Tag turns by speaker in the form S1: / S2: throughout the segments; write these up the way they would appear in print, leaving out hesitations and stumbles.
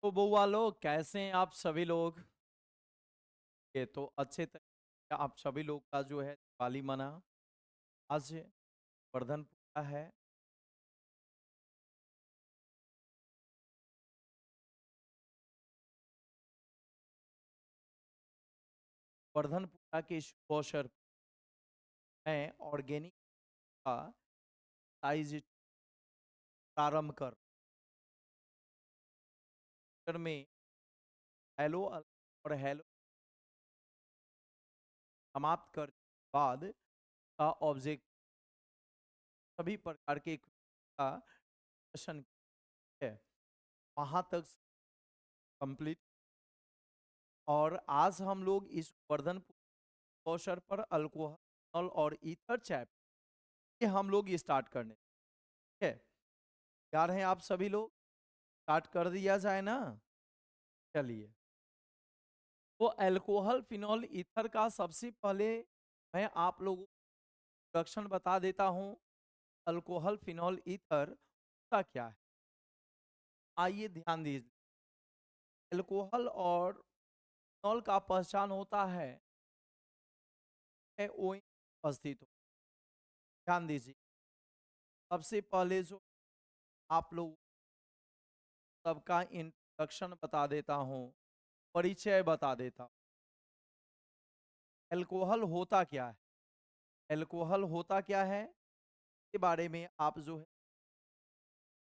S1: तो बउआ लोग कैसे हैं आप सभी लोग। ये तो अच्छे तरीके से आप सभी लोग का जो है दिवाली मना। आज वर्धन पूजा है। वर्धन पूजा के शुभ अवसर पर मैं ऑर्गेनिक का साइज प्रारंभ कर में हेलो और हेलो समाप्त करने के बाद का ऑब्जेक्ट सभी प्रकार के का प्रदर्शन है वहां तक कंप्लीट। और आज हम लोग इस वर्धन पूजा अवसर पर अल्कोहल और ईथर चैप ये हम लोग स्टार्ट करने ठीक है। तैयार हैं आप सभी लोग। स्टार्ट कर दिया जाए ना। चलिए। तो अल्कोहल फिनॉल ईथर का सबसे पहले मैं आप लोगों को इंट्रोडक्शन बता देता हूं। अल्कोहल फिनॉल ईथर का क्या है। आइए ध्यान दीजिए। अल्कोहल और फिनॉल का पहचान होता है ओ उपस्थित हो। ध्यान दीजिए। सबसे पहले जो आप लोग सबका इंट्रोडक्शन बता देता हूं, परिचय बता देता हूं। अल्कोहल होता क्या है। अल्कोहल होता क्या है के बारे में आप जो है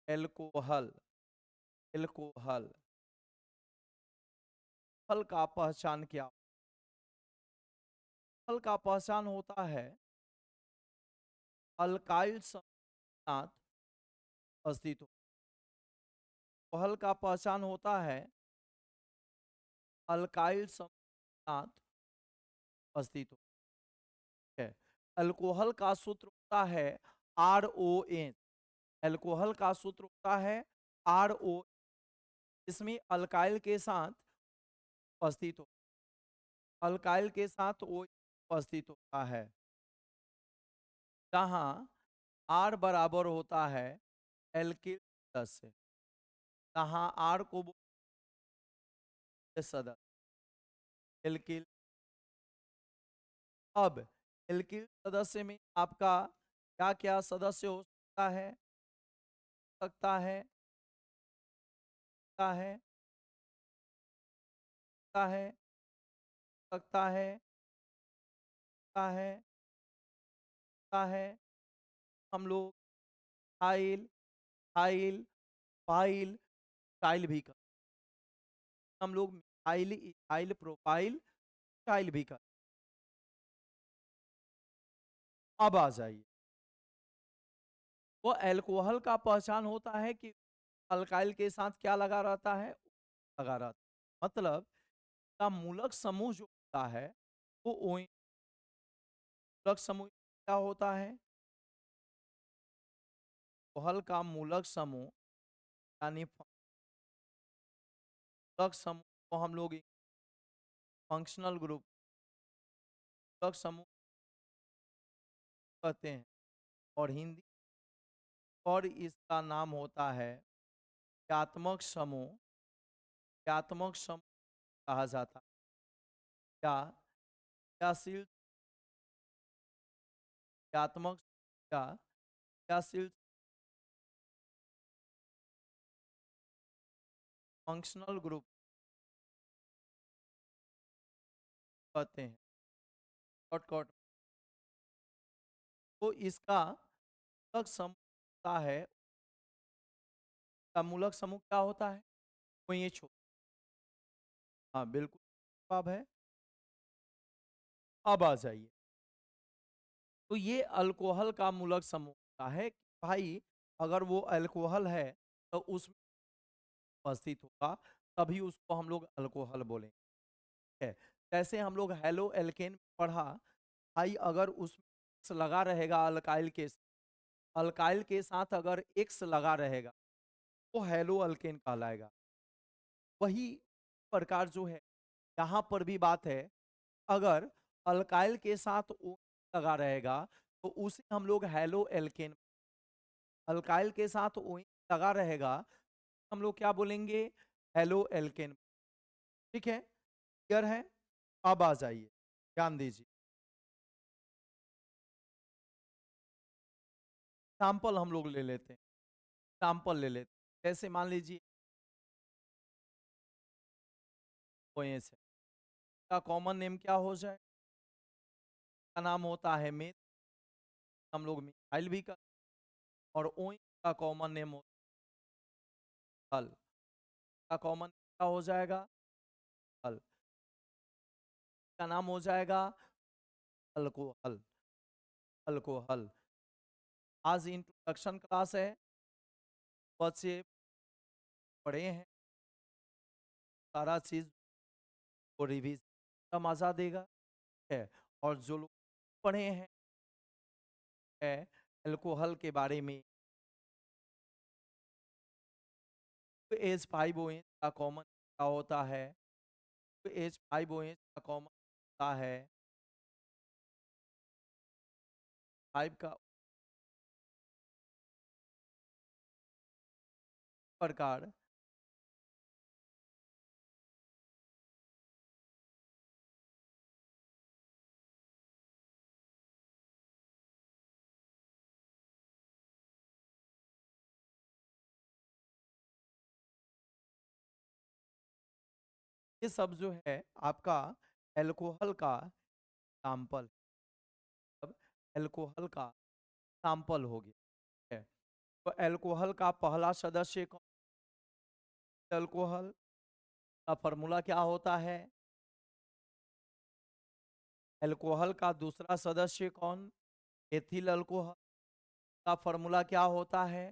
S1: एल्कोहल एल्कोहल हल का पहचान क्या। हल का पहचान होता है अल्काइल साथ अस्तित्व। हल का पहचान होता है अल्काइल साथ अस्तित्व है। अल्कोहल का सूत्र होता है RON। अल्कोहल का सूत्र होता है RO। इसमें अल्काइल के साथ उपस्थित हो अल्काइल के साथ ओ उपस्थित होता है। जहाँ R बराबर होता है एल्किल सदस्य। जहाँ R को सदस्य एल्किल। अब एल्किल सदस्य में आपका क्या क्या सदस्य हो सकता है सकता है सकता है सकता है सकता है सकता है। हम लोग फाइल फाइल फाइल स्टाइल भी कर। हम लोग मिथाइल इथाइल प्रोपाइल स्टाइल भी कर। अब आ जाइए। वो अल्कोहल का पहचान होता है कि अल्काइल के साथ क्या लगा रहता है, लगा रहता है। मतलब का मूलक समूह जो होता है वो मूलक समूह क्या होता है। अल्कोहल का मूलक समूह यानी मूलक समूह को हम लोग फंक्शनल ग्रुप मूलक समूह कहते हैं। और हिंदी और इसका नाम होता है क्रियात्मक समूह। क्रियात्मक समूह कहा जाता है। क्या क्रियाशील क्रियात्मक का क्रियाशील फंक्शनल ग्रुप कहते हैं शॉर्टकट। तो इसका मूलक समूह होता है। का मूलक समूह क्या होता है वो ये छो हाँ बिल्कुल जवाब है। अब आ जाइए। तो ये अल्कोहल का मूलक समूह होता है कि भाई अगर वो अल्कोहल है तो उसमें उपस्थित होगा तभी उसको हम लोग अल्कोहल बोलेंगे। है जैसे हम लोग हेलो एल्केन पढ़ा। भाई अगर उसमें X लगा रहेगा अल्काइल के साथ अगर एक्स लगा रहेगा तो हेलो अल्केन कहलाएगा। वही प्रकार जो है यहाँ पर भी बात है। अगर अल्काइल के साथ ओ लगा रहेगा तो उसे हम लोग हेलो एल्केन। अल्काइल के साथ ओ लगा रहेगा हम लोग क्या बोलेंगे हेलो एल्केन। ठीक है, क्लियर है? अब आ जाइए, ध्यान दीजिए। सैंपल हम लोग ले लेते हैं, सैंपल ले लेते हैं। जैसे मान लीजिए ओएस है, का कॉमन नेम क्या हो जाए? का नाम होता है मेथ, हम लोग मिसाइल भी कर, और ओई का कॉमन नेम होता है हल। का कॉमन क्या हो जाएगा? हल। का नाम हो जाएगा अल्कोहल, अल्कोहल। आज इंट्रोडक्शन क्लास है, बच्चे पढ़े हैं, सारा चीज को रिवीज का मजा देगा है। और जो लोग पढ़े हैं है अल्कोहल के बारे में, तो एज 5 OH का कॉमन क्या होता है? तो एज 5 OH का कॉमन होता है 5 का प्रकार। ये सब जो है आपका अल्कोहल का सैंपल, अब अल्कोहल का सैंपल हो गया है। तो अल्कोहल का पहला सदस्य कौन? अल्कोहल का फॉर्मूला क्या होता है? अल्कोहल का दूसरा सदस्य कौन? एथिल अल्कोहल का फॉर्मूला क्या होता है?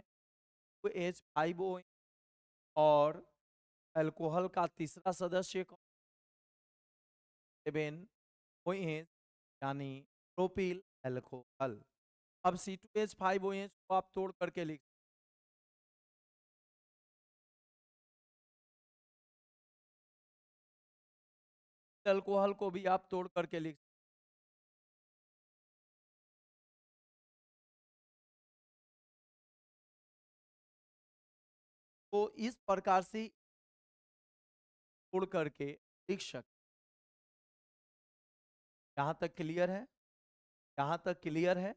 S1: तो H5O। और अल्कोहल का तीसरा सदस्य कौन? 7OH, यानी प्रोपिल अल्कोहल। अब C2H5OH को आप तोड़ करके लिख, अल्कोहल को भी आप तोड़ करके लिख। तो इस प्रकार से तोड़ करके लिख सकते। यहाँ तक क्लियर है? यहाँ तक क्लियर है?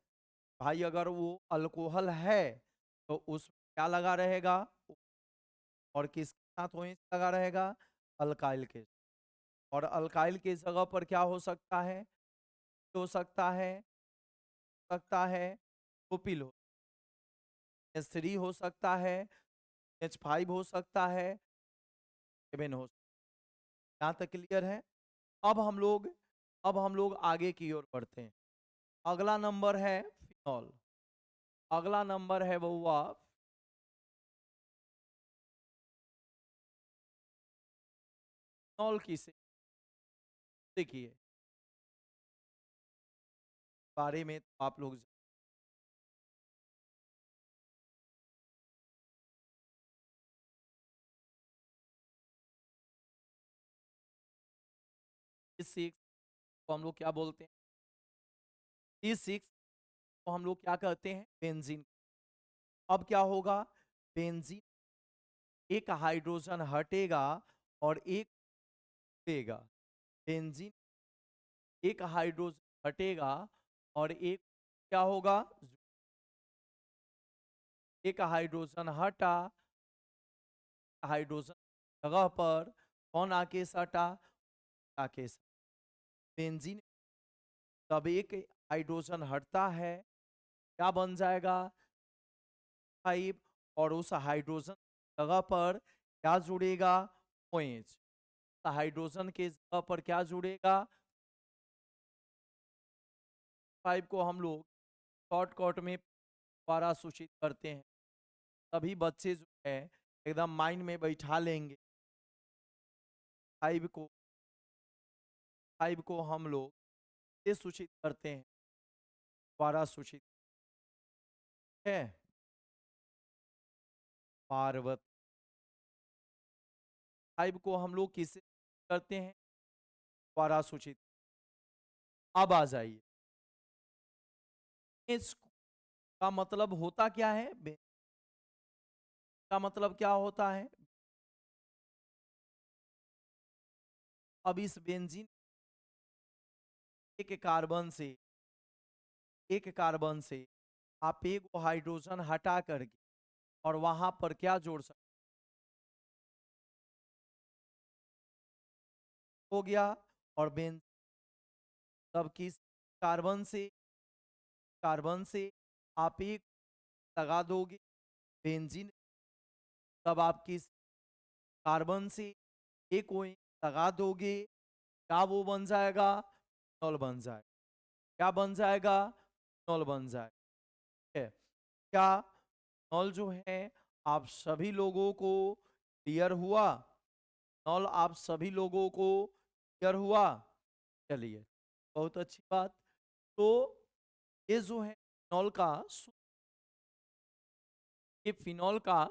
S1: भाई अगर वो अल्कोहल है तो उस क्या लगा रहेगा? और किसके साथ OH लगा रहेगा? अल्काइल के। और अल्काइल की जगह पर क्या हो सकता है? हो सकता है प्रोपिल हो, H3 हो सकता है, H5 हो सकता है, 7 हो। यहाँ तक क्लियर है? अब हम लोग अब हम लोग आगे की ओर बढ़ते हैं। अगला नंबर है फिनॉल। अगला नंबर है वो हुआ, फिनॉल किसे देखिए बारे में तो आप लोग C6 को हम लोग क्या बोलते हैं? C6 को हम लोग क्या कहते हैं? बेंजीन। अब क्या होगा? बेंजीन, एक हाइड्रोजन हटेगा और एक जुड़ेगा। बेंजीन, एक हाइड्रोजन हटेगा और एक क्या होगा? एक हाइड्रोजन हटा, हाइड्रोजन जगह पर कौन आके सटा? आके बेंजीन। तब एक हाइड्रोजन हटता है, क्या बन जाएगा? 5। और उस हाइड्रोजन जगह पर क्या जुड़ेगा? OH। हाइड्रोजन के जगह पर क्या जुड़ेगा? 5 को हम लोग शॉर्टकट में द्वारा सूचित करते हैं। तभी बच्चे जो है एकदम माइंड में बैठा लेंगे। 5 को 5 को हम लोग ये सूचित करते हैं, द्वारा सूचित है पार्वत। 5 को हम लोग किसे करते हैं? द्वारा सूचित। अब आ जाइए, एच का मतलब होता क्या है? का मतलब क्या होता है? अब इस बेंजीन एक कार्बन से आप एक हाइड्रोजन हटा करके और वहां पर क्या जोड़ सकते हो गया। और बेंजीन तब किस कार्बन से आप एक लगा दोगे बेंजीन, तब आप किस कार्बन से एक OH लगा दोगे, क्या वो बन जाएगा, फिनॉल बन जाएगा। क्या बन जाएगा, फिनॉल बन जाएगा। ठीक है। क्या फिनॉल जो है आप सभी लोगों को क्लियर हुआ, फिनॉल आप सभी लोगों को क्लियर हुआ। चलिए, बहुत अच्छी बात। तो ये जो है फिनॉल का ये फिनॉल का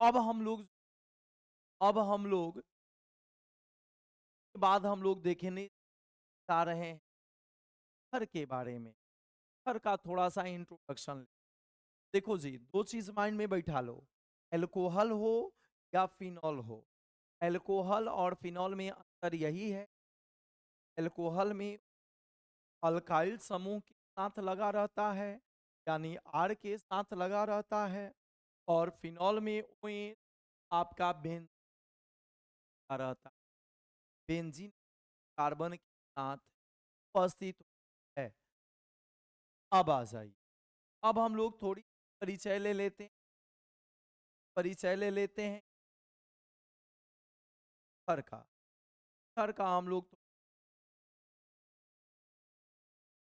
S1: अब हम लोग के बाद हम लोग देखने जा रहे हैं ईथर के बारे में। ईथर का थोड़ा सा इंट्रोडक्शन। देखो जी, दो चीज माइंड में बैठा लो, एल्कोहल हो या फिनॉल हो। एल्कोहल और फिनॉल में अंतर यही है, एल्कोहल में अल्काइल समूह के साथ लगा रहता है, यानी आर के साथ लगा रहता है, और फिनॉल में OH आपका बेंजीन रहता है। बेंजीन कार्बन के साथ उपस्थित है। अब आ जाइए, अब हम लोग थोड़ी परिचय ले लेते हैं, ईथर का। ईथर का हम लोग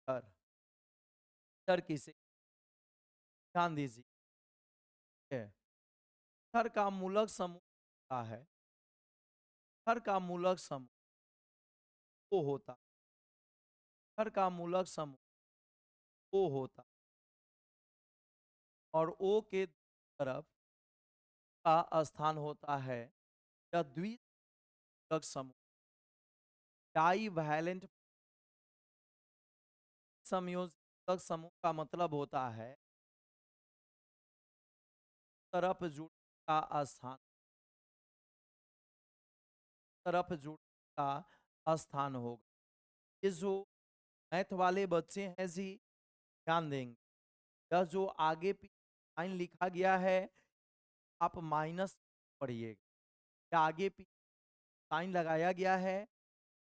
S1: ईथर ईथर किसे ध्यान दीजिए है। ईथर का मूलक समूह होता है, ईथर का मूलक समूह वो होता, ईथर का मूलक समूह वो होता, और O के तरफ का स्थान होता है या द्वितीयक समूह। डाई वैलेंट संयोजक समूह का मतलब होता है तरफ जुड़ का स्थान, तरफ जुड़ का स्थान होगा। ये जो मैथ वाले बच्चे हैं जी, ध्यान देंगे, यह जो आगे लाइन लिखा गया है आप माइनस पढ़िएगा, या आगे साइन लगाया गया है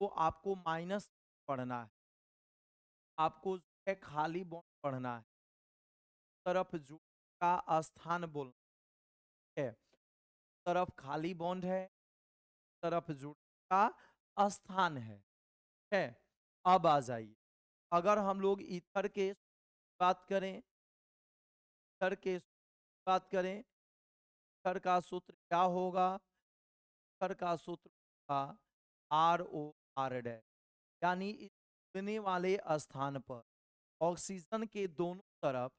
S1: तो आपको माइनस पढ़ना है, आपको जो है खाली बॉन्ड पढ़ना है, तरफ जुड़ का स्थान बोलना है। तरफ खाली बॉन्ड है, तरफ जुड़ का स्थान है। अब आ जाइए, अगर हम लोग ईथर के बात करें, ईथर के बात करें, ईथर का सूत्र क्या होगा, ईथर का सूत्र होगा ROR डैश, यानी इस जुड़ने वाले स्थान पर ऑक्सीजन के दोनों तरफ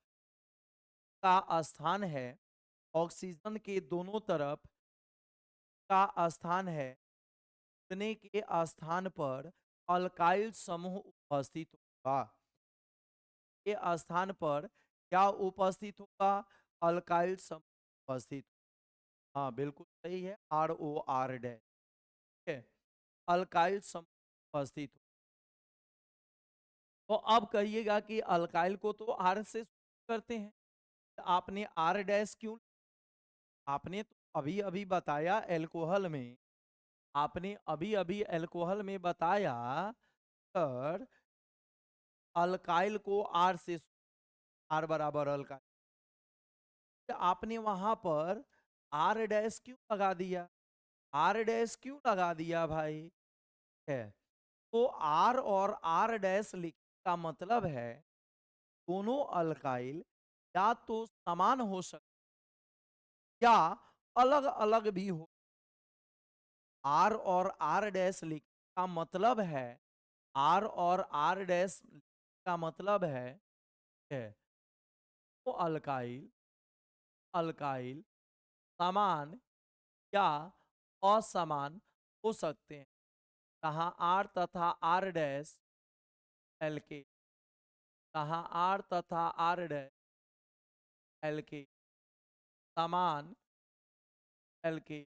S1: का स्थान है, ऑक्सीजन के दोनों तरफ का स्थान है, जुड़ने के स्थान पर अल्काइल समूह उपस्थित होगा। के स्थान पर क्या उपस्थित होगा, अल्काइल समूह उपस्थित। हाँ बिल्कुल सही है, ROR डैश। ठीक है, अल्काइल समूह उपस्थित हो। तो अब कहिएगा कि अल्काइल को तो R से करते हैं, तो आपने R डैश क्यों, आपने तो अभी अभी बताया एल्कोहल में, आपने अभी अभी एल्कोहल में बताया सर अल्काइल को R से, R बराबर अल्काइल, आपने वहां पर R डैश क्यों लगा दिया, R डैश क्यों लगा दिया भाई है। तो R और R डैश लिखने का मतलब है दोनों अल्काइल या तो समान हो सकते या अलग अलग भी हो। R और R डैश लिखने का मतलब है, R और R डैश का मतलब है तो अल्काइल अल्काइल समान या असमान हो सकते हैं। कहाँ R तथा R डैश एल्के, कहाँ R तथा R डैश एल्के समान, एल्के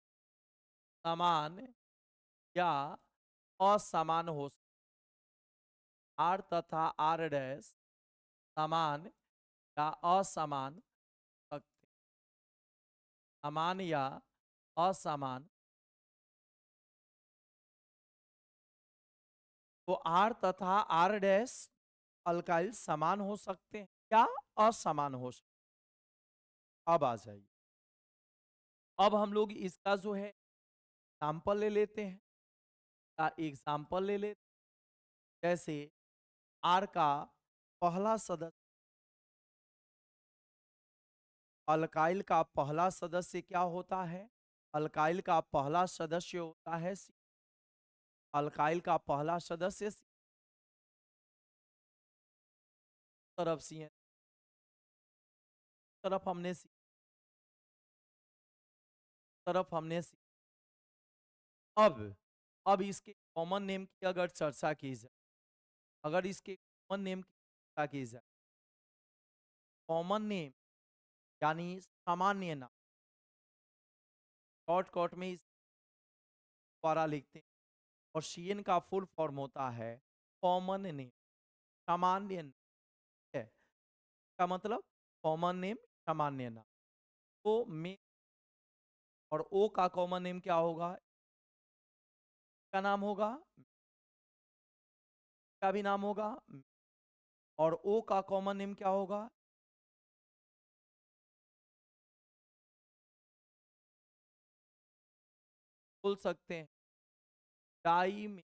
S1: समान या असमान हो आर तथा आर डैश समान या असमान सकते समान या असमान तो आर तथा आर डैश अल्काइल समान हो सकते हैं या असमान हो सकते हैं। अब आ जाइए, अब हम लोग इसका जो है एग्जाम्पल ले लेते हैं का एग्जाम्पल ले लेते हैं। जैसे आर का पहला सदस्य अल्काइल का पहला सदस्य क्या होता है? अल्काइल का पहला सदस्य होता है अल्काइल का पहला सदस्य तरफ सी तरफ हमने तरफ हमने अब इसके कॉमन नेम की अगर चर्चा की जाए, अगर इसके कॉमन नेम की चर्चा की जाए, कॉमन नेम यानी सामान्य नाम, शॉर्टकट में इस द्वारा लिखते हैं और सीएन का फुल फॉर्म होता है कॉमन नेम, सामान्य नाम है। का मतलब कॉमन नेम सामान्य नाम। तो में और ओ का कॉमन नेम क्या होगा? क्या नाम होगा? का भी नाम होगा। और ओ का कॉमन नेम क्या होगा? बोल सकते हैं डाई में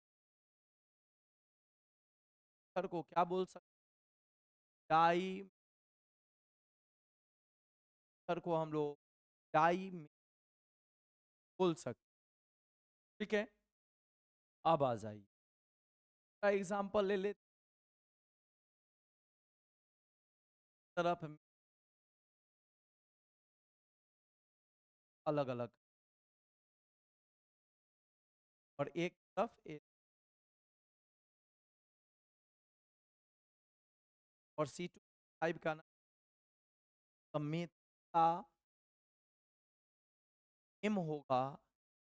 S1: को क्या बोल सकते हैं? डाई को हम लोग डाई में बोल सकते हैं। ठीक है, अब आ जाइए का एग्जांपल ले लेते तरफ में अलग अलग और एक तरफ एक और C2 का नाम समेता एम होगा,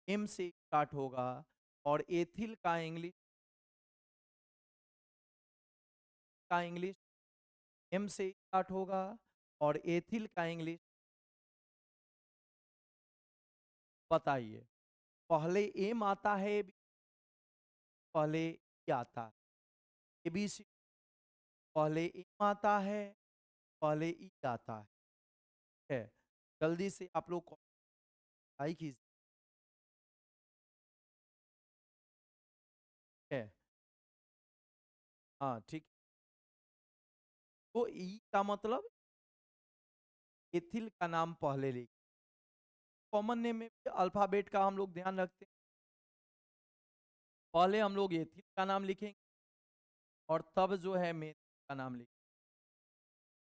S1: एम से स्टार्ट होगा और एथिल का इंग्लिश एम से स्टार्ट होगा और एथिल का इंग्लिश बताइए। पहले एम आता है पहले ई आता है, एबीसी पहले एम आता है पहले ई आता है। जल्दी से आप लोग ट्राई कीजिए है। हाँ ठीक। तो ई का मतलब एथिल का नाम पहले लिख, कॉमन नेम में भी अल्फाबेट का हम लोग ध्यान रखते हैं। पहले हम लोग एथिल का नाम लिखेंगे और तब जो है मेथिल का नाम लिखेंगे।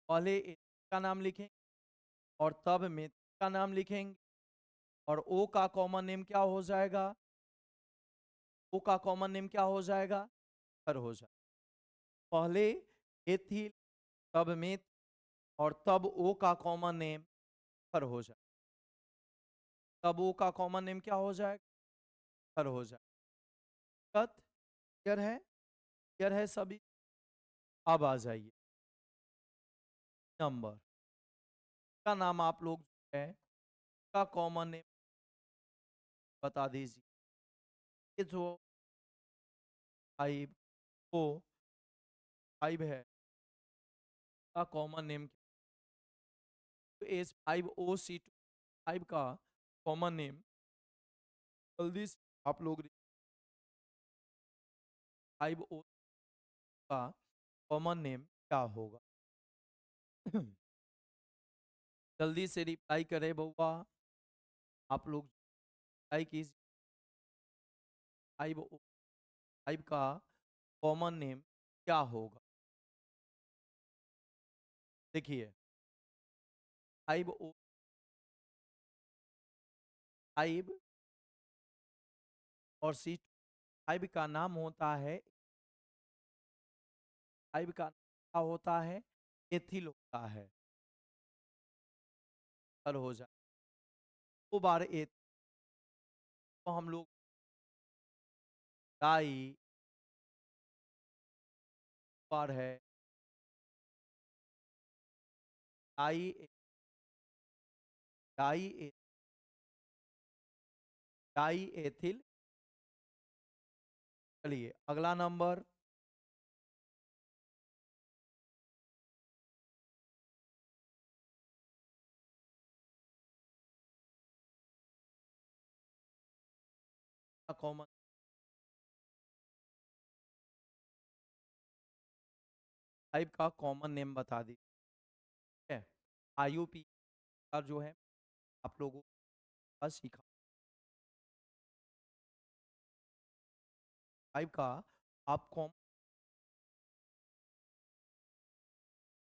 S1: पहले एथिल का नाम लिखेंगे और तब मेथिल का नाम लिखेंगे और ओ का कॉमन नेम क्या हो जाएगा? ओ का कॉमन नेम क्या हो जाएगा? कर हो जाए। पहले एथिल तब मेथ और तब ओ का कॉमन नेम कर हो जाए। तब ओ का कॉमन नेम क्या हो जाएगा? कर हो जाए। क्लियर है? क्लियर है सभी? अब आ जाइए नंबर का नाम आप लोग जो है का कॉमन नेम बता दीजिए। ये जो 5 है का कॉमन नेम H5OC2 का कॉमन नेम जल्दी से आप लोग 5O का कॉमन नेम क्या होगा? जल्दी से रिप्लाई करें बउआ, आप लोग रिप्लाई कीजिए। 5O का कॉमन नेम क्या होगा? देखिए 5O और C5 का नाम होता है 5 का क्या होता है? एथिल होता है। कर हो जाए 2 बार एथिल तो हम लोग डाई पर है, डाई डाई डाई एथिल। चलिए अगला नंबर, कॉमन 5 का कॉमन नेम बता दी है। आईयूपी का जो है आप लोगों का सीखा, 5 का आप कॉम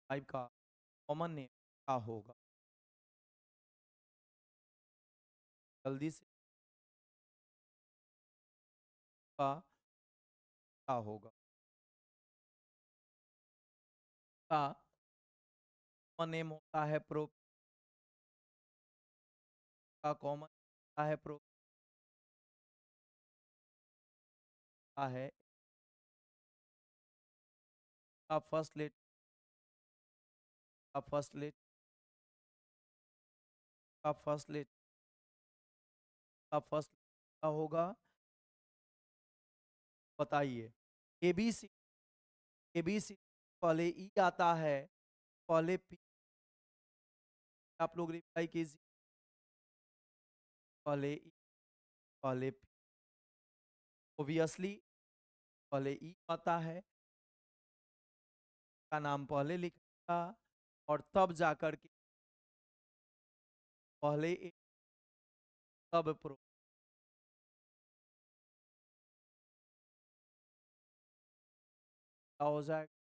S1: 5 का कॉमन नेम क्या होगा, जल्दी से का क्या होगा, का कॉमन नेम होता है प्रो, का कॉमन होता है प्रो का है का फर्स्ट लेट का फर्स्ट लेट का फर्स्ट लेट का फर्स्ट क्या होगा, बताइए। एबीसी, एबीसी पहले ई आता है, पहले पी, आप लोग रिप्लाई कीजिए, पहले ई, पहले पी, ओबियसली पहले ई आता है, का नाम पहले लिखा और तब जाकर के पहले ए, तब प्रो, क्या हो जाएगा,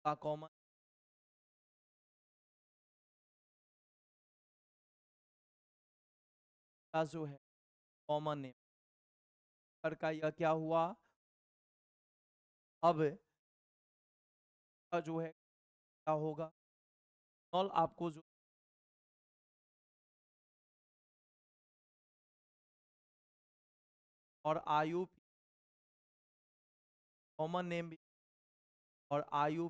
S1: का कॉमन का जो है कॉमन नेम सर का यह क्या हुआ, अब का जो है क्या होगा, नॉल आपको जो और आयु कॉमन नेम भी और आयु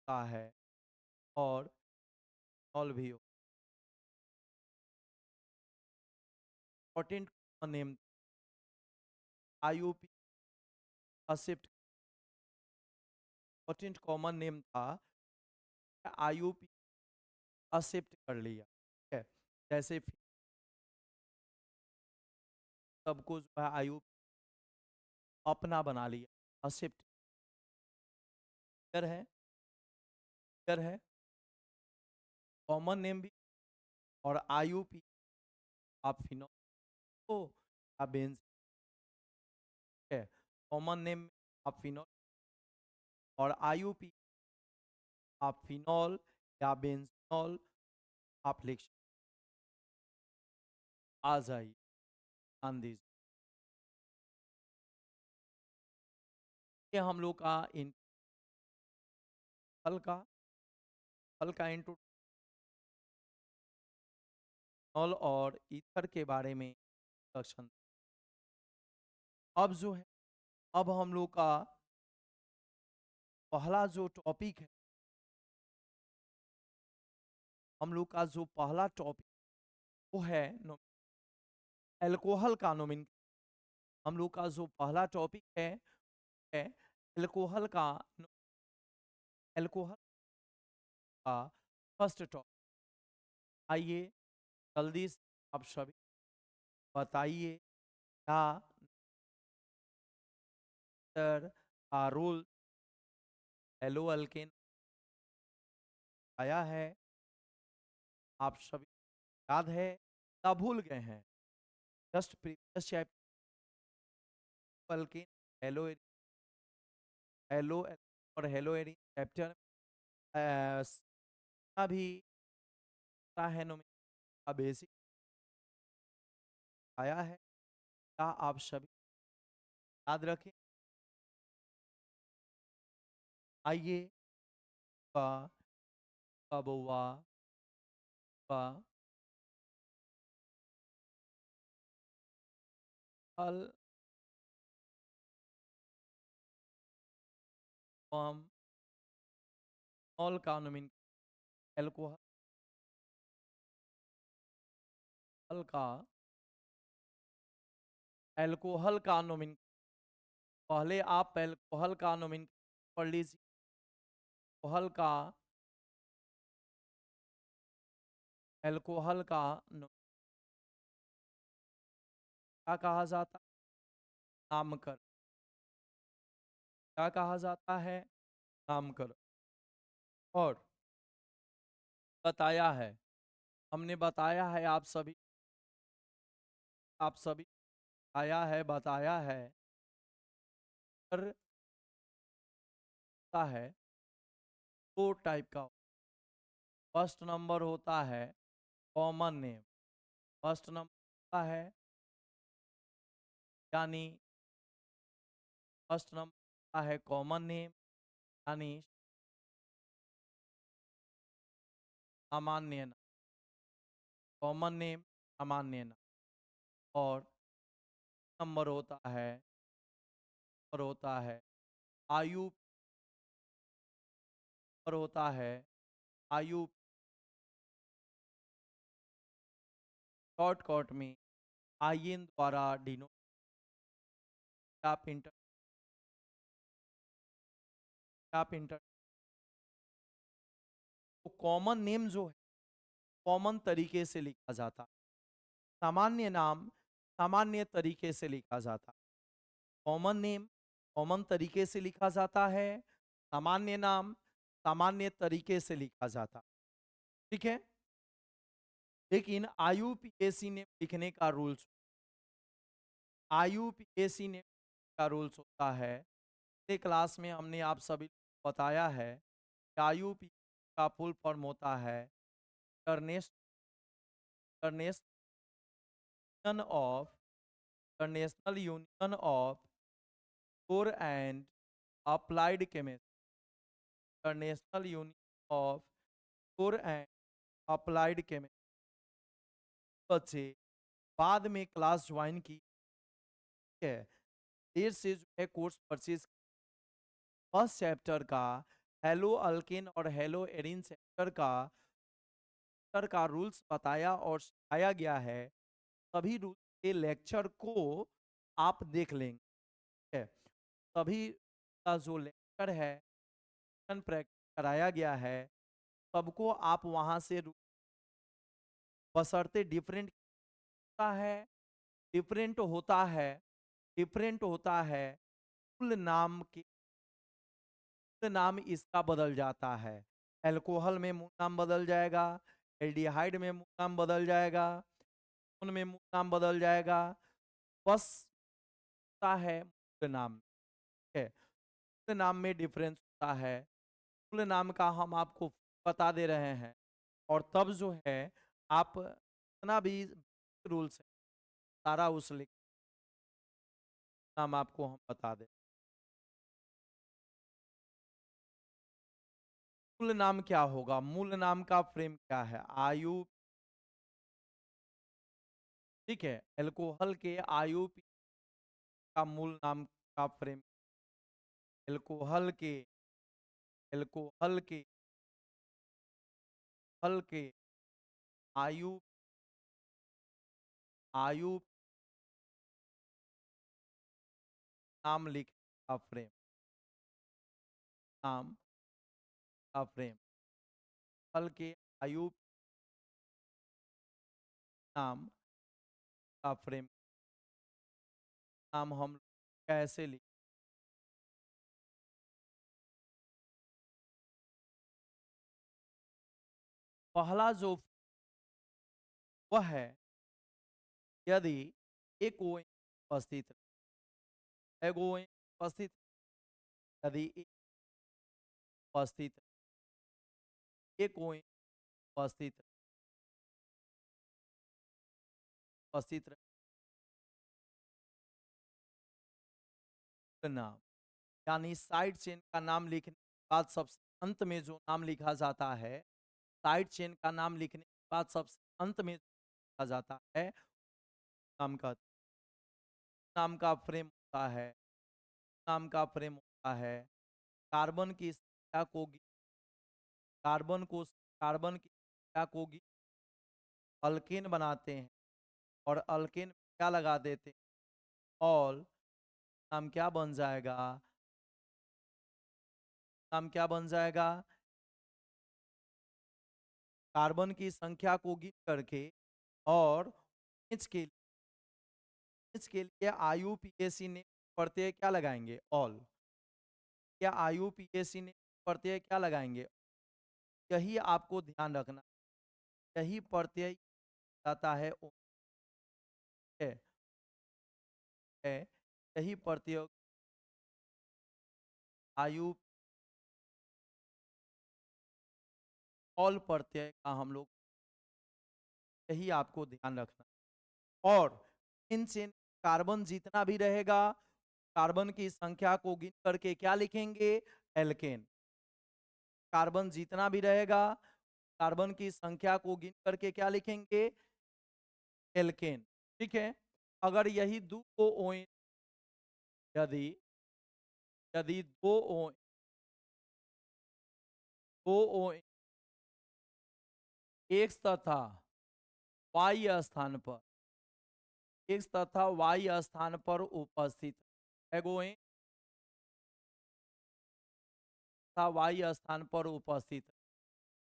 S1: का है और नॉल भी हो, इम्पोर्टेंट कॉमन नेम आईयूपी असिफ्ट, इम्पोर्टेंट कॉमन नेम था, आईयूपी असिफ्ट कर लिया, ठीक है। जैसे सबको जो है आयु अपना बना लिया, असिफ्ट है, है कॉमन नेम भी और आईयूपी आप फिनो को या बेंज है, कॉमन नेम आप फिनोल और आईयूपी आप फिनॉल या बेंजीनॉल आप लिख आ जाइए, ध्यान दीजिए। ये हम लोग का इन हल्का हल्का इंट्रोडक्शन और ईथर के बारे में इंट्रोडक्शन। अब जो है, अब हम लोग का पहला जो टॉपिक है, हम लोग का जो पहला टॉपिक वो है एल्कोहल का नोमिन, हम लोग का जो पहला टॉपिक है एल्कोहल का एल्कोहल का फर्स्ट टॉपिक। आइए जल्दी से आप सभी बताइए क्या सर का रोल एलो अल्केन आया है, आप सभी याद है या भूल गए हैं, just previous chapter alkane hello hello और हेलो एरी चैप्टर भी है का बेसिक आया है, क्या आप सभी याद रखें। आइए का कबवा का अल फॉर्म ऑल का नोमिन एल्कोहल का एल्कोहल का नोमिन पहले आप एल्कोहल का नोमिन पढ़ लीजिए। एल्कोहल का क्या कहा जाता है? नामकरण। क्या कहा जाता है? नामकरण। और बताया है, हमने बताया है आप सभी आया है, बताया है। पर होता है दो टाइप का। फर्स्ट नंबर होता है कॉमन नेम। फर्स्ट नंबर होता है यानी फर्स्ट नंबर होता है कॉमन नेम, यानी सामान्य नाम। कॉमन नेम, सामान्य नाम। और नंबर होता है आयु। पर होता है आयु। शॉर्टकट में आईएन द्वारा डिनोट। आप इंटर आप इंटर तो कॉमन नेम जो है कॉमन तरीके से लिखा जाता है। सामान्य नाम सामान्य तरीके से लिखा जाता है। कॉमन नेम कॉमन तरीके से लिखा जाता है। सामान्य नाम सामान्य तरीके से लिखा जाता है। ठीक है। लेकिन आईयूपीएसी ने लिखने का रूल्स आईयूपीएसी ने का रूल्स होता है। पिछले क्लास में हमने आप सभी को बताया है कि आईयूपीएसी का फुल फॉर्म होता है international of international union of core and applied chemistry. International union of core and applied chemistry. बच्चे बाद में क्लास ज्वाइन की है, देर से जो है कोर्स परचेज फर्स्ट चैप्टर का हेलो अल्केन और हेलो एरिन चैप्टर का रूल्स बताया और सिखाया गया है। सभी रूल्स के लेक्चर को आप देख लेंगे। ठीक है? सभी का जो लेक्चर है प्रैक्टिस कराया गया है, सबको आप वहां से बशर्ते डिफरेंट होता है डिफरेंट होता है कुल नाम इसका बदल जाता है। अल्कोहल में मूल नाम बदल जाएगा, एल्डिहाइड में मूल नाम बदल जाएगा, उनमें मूल नाम बदल जाएगा। बस होता है मूल नाम। ठीक है? मूल नाम में डिफरेंस होता है। मूल नाम का हम आपको बता दे रहे हैं। और तब जो है आप जितना भी रूल्स है सारा उस नाम आपको हम बता दें। मूल नाम क्या होगा? मूल नाम का फ्रेम क्या है? आयु। ठीक है। अल्कोहल के आयु का मूल नाम का फ्रेम अल्कोहल के अल्कोहल के हल के आयु आयु नाम लिख का फ्रेम नाम का फ्रेम हल के आयु नाम का फ्रेम नाम हम कैसे लिख। पहला जो वह है यदि एक ओएन उपस्थित एगोएन उपस्थित यदि एक उपस्थित एक ओएन उपस्थित उपस्थित नाम यानी साइड चेन का नाम लिखने के बाद सबसे अंत में जो नाम लिखा जाता है, साइड चेन का नाम लिखने के बाद सबसे अंत में जो लिखा जाता है नाम का नाम का फ्रेम होता है, नाम का फ्रेम होता है। कार्बन की संख्या को कार्बन को कार्बन की संख्या को अल्केन बनाते हैं और अल्केन में क्या लगा देते हैं, ऑल। नाम क्या बन जाएगा? नाम क्या बन जाएगा? कार्बन की संख्या को गिन करके और इसके लिए आईयूपीएसी ने प्रत्यय क्या लगाएंगे? ऑल। क्या आईयूपीएसी ने प्रत्यय क्या लगाएंगे? यही आपको ध्यान रखना, यही प्रत्यय आता है है, है यही प्रत्यय आयु ऑल प्रत्यय का हम लोग, यही आपको ध्यान रखना। और इन चेन कार्बन जितना भी रहेगा, कार्बन की संख्या को गिन करके क्या लिखेंगे? एल्केन। कार्बन जितना भी रहेगा, कार्बन की संख्या को गिन करके क्या लिखेंगे? एल्केन। ठीक है। अगर यही दो ओ यदि यदि दो ओ एक्स तथा वाई स्थान पर, एक्स तथा वाई स्थान पर उपस्थित एगोइन तथा वाई स्थान पर उपस्थित,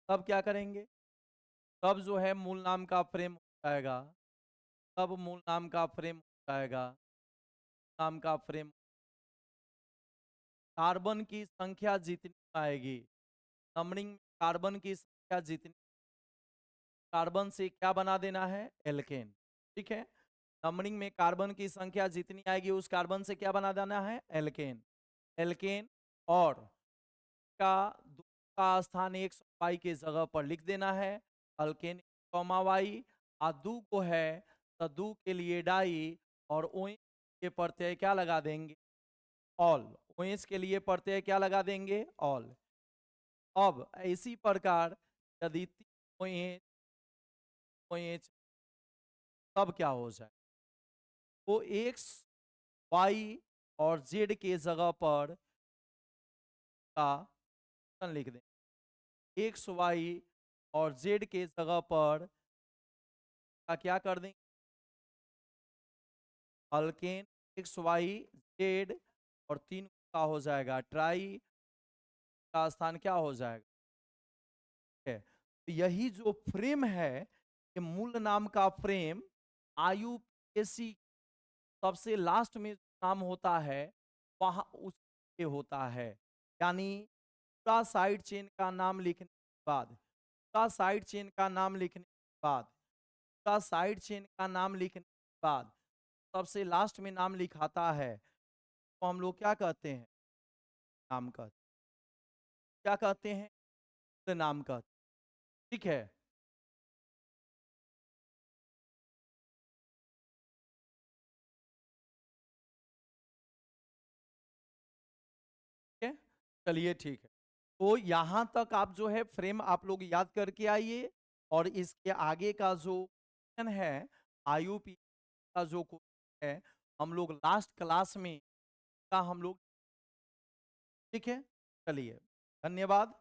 S1: तब क्या करेंगे? तब जो है मूल नाम का फ्रेम हो जाएगा, तब मूल नाम का फ्रेम हो जाएगा, नाम का फ्रेम। कार्बन की संख्या जितनी आएगी, नंबरिंग में कार्बन की संख्या जितनी, कार्बन से क्या बना देना है? एल्केन। ठीक है। नंबरिंग में कार्बन की संख्या जितनी आएगी उस कार्बन से क्या बना देना है? एल्केन। एल्केन और का दो का स्थान एक वाई के जगह पर लिख देना है, अल्केन कॉमा वाई। और दू को है तो दू के लिए डाई और ओएच के प्रत्यय क्या लगा देंगे? ऑल। ओएच के लिए प्रत्यय क्या लगा देंगे? ऑल। अब इसी प्रकार यदि OH OH तब क्या हो जाए? तो एक्स वाई और जेड के जगह पर का लिख दें, एक्स वाई और जेड के जगह पर का क्या कर देंगे? अल्केन एक्स वाई जेड और तीन का हो जाएगा ट्राई, का स्थान क्या हो जाएगा? है। तो यही जो फ्रेम है, ये मूल नाम का फ्रेम आईयूपीएसी सबसे लास्ट में नाम होता है वहां उस पे होता है। यानी पूरा साइड चेन का नाम लिखने के बाद, पूरा साइड चेन का नाम लिखने के बाद, पूरा साइड चेन का नाम लिखने के बाद सबसे लास्ट में नाम लिखाता है, तो हम लोग क्या कहते हैं? नाम कहते, क्या कहते हैं? नाम कहते। ठीक है। ठीक है, चलिए ठीक है। तो यहाँ तक आप जो है फ्रेम आप लोग याद करके आइए और इसके आगे का जो क्वेश्चन है आईयूपी का जो क्वेश्चन है हम लोग लास्ट क्लास में का हम लोग, ठीक है। चलिए, धन्यवाद।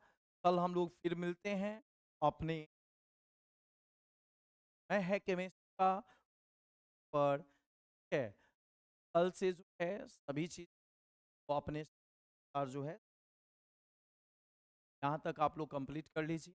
S1: कल हम लोग फिर मिलते हैं अपने मैं है केमिस्ट्री का पर, ठीक है। कल से जो है सभी चीज को अपने और जो है यहाँ तक आप लोग कंप्लीट कर लीजिए।